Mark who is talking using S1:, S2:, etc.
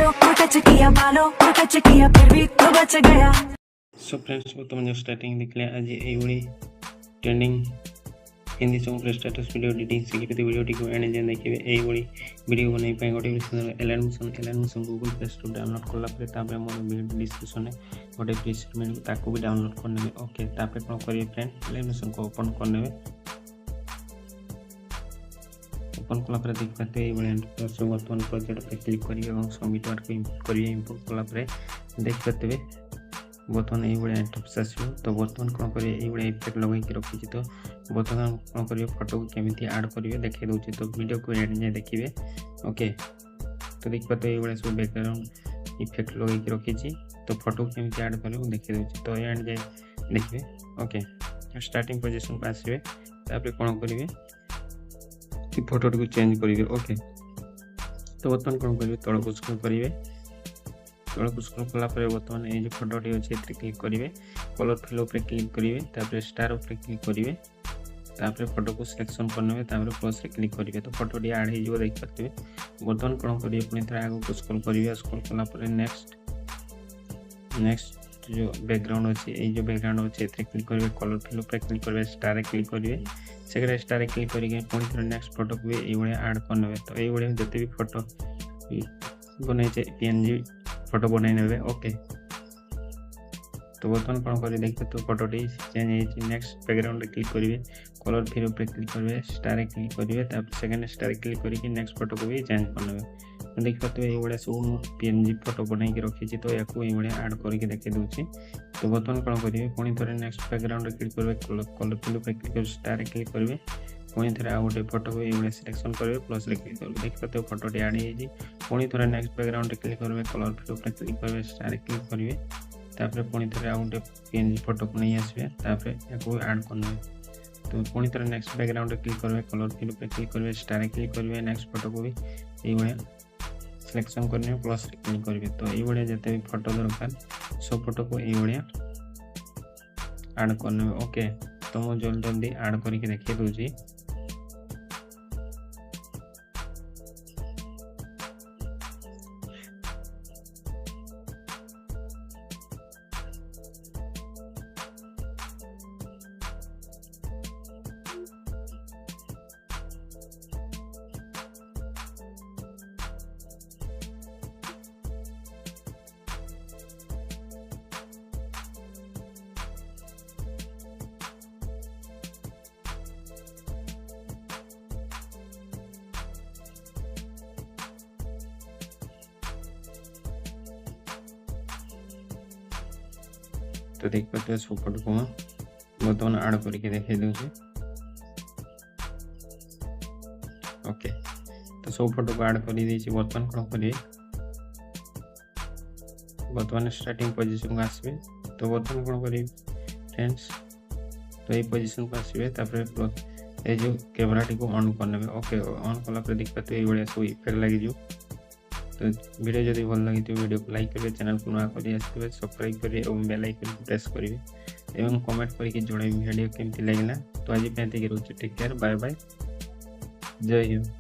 S1: गालों को टच किया, बालों को टच किया, फिर भी तो बच गया।
S2: सो फ्रेंड्स तुम स्टार्टिंग देखले आज ये trending Hindi song status video editing शिखित वीडियो को एंड जाए देखिए यही वीडियो बनवाई गोटे एलान गूगल प्ले स्टोर डाउनलोड कला मोर वीडियो डिस्क्रिप्शन में गोटे प्लीज ताको भी डाउनलोड करने ओके तापर कौन करेंगे फ्रेंड एलान को ओपन करने ओपन कला देखते ये बर्तमान प्रोजेक्ट पर क्लिक करेंगे सबमिट को इम्पोर्ट करेंगे इम्पोर्ट कला देख पाते बर्तमान ये इंटरफेस आसो तो बर्तमान कौन करेंगे ये इफेक्ट लगे रखी तो बर्तमान कौन करेंगे फोटो को केमी ऐड करेंगे देखे दूसरी तो वीडियो को एंड जाए देखिए ओके तो देख पाते ये सब बैकग्राउंड इफेक्ट लगे रखी तो फोटो को केमी ऐड करेंगे देखे दूसरी तो एंड जाए देखिए ओके स्टार्टिंग पोजिशन को आसवे तापर कौन करेंगे फोटो को चेंज करेंगे ओके तो बर्तमान कौन करेंगे तल को स्क्रॉल करेंगे तल को स्क्रॉल कला बर्तमान ये जो फोटोटी अच्छे क्लिक करेंगे कलर फिल उपर क्लिक करेंगे तापर स्टार उपर क्लिक करेंगे तापर फोटो को सिलेक्शन करने प्लस क्लिक करेंगे तो फोटोटी ऐड हो देख पाते बर्तमान कौन करेंगे पुणी थे आगे को स्क्रॉल करेंगे स्क्रॉल कला नेक्स्ट जो बैकग्राउंड अच्छे ये जो बैकग्राउंड अच्छे क्लिक करेंगे कलर फिल उपर क्लिक करेंगे स्टार क्लिक करेंगे से स्टार क्लिक करके पुणी थे नेक्स्ट फोटो को भी ये ऐड करने तो ये जिते भी फोटो बन पीएनजी फोटो बनई ने ओके तो बर्तमान कौन करेंगे देखते तो फोटोटी चेंज हो नेक्स्ट बैकग्राउंड क्लिक करेंगे कलर फिर उपर क्लिक करेंगे स्टार क्लिक करेंगे सेकेंड स्टार क्लिक करके नेक्स्ट फोटो को भी चेंज करने देख पाते ये सब पीएनजी फोटो बनई रखी तो या ऐड करके देखे दूसरी तो बर्तमान कौन करेंगे पुणी थे नेक्स्ट बैकग्राउंड क्लिक करेंगे कलर फिल उपर क्लिक कर स्टार क्लिक करेंगे पुणी थे आउ गोटे फोटो को ये सिलेक्शन करेंगे प्लस क्लिक करेंगे देख पाते फोटोटी ऐड हो पुणी थे नेक्स्ट बैकग्राउंड क्लिक करेंगे कलर फिल उपर क्लिक करेंगे स्टार क्लिक करेंगे तापर पुणी थे आउ गोटे पीएनजी फोटो को नहीं आसवे तापर या ऐड करने तो पुणी थे नेक्स्ट बैकग्राउंड क्लिक करेंगे कलर फिल उपर क्लिक करेंगे स्टार क्लिक करेंगे नेक्स्ट फोटो को भी ये सिलेक्शन करने प्लस क्लिक करेंगे तो ये जिते भी फोटो दरकार सब फोटो को ये ऐड करने ओके तो मुझे जल्दी जल्दी ऐड करके देखिए दूसरी तो देख पाते हैं सब फोटो को बर्तमान ऐड करके देखे दूसरी ओके तो सब फोटो को ऐड कर दीजिए बर्तमान कौन करिए बर्तमान स्टार्टिंग पोजीशन को आसवे तो बर्तमान कौन करिए फ्रेंड्स तो ये पोजीशन को आसवे तापर ये जो कैमरा टी को ऑन करने ओके ऑन कला देख पाते ये सब इफेक्ट लगे तो वीडियो जब भल लगी तो वीडियो को लाइक करेंगे चैनल को नुआ कर सब्सक्राइब करेंगे और बेल आइकन को प्रेस करेंगे और कमेंट करके जणाइबे वीडियो केमती लगे तो आज रोचे टेक केयर बाय बाय जय हिंद।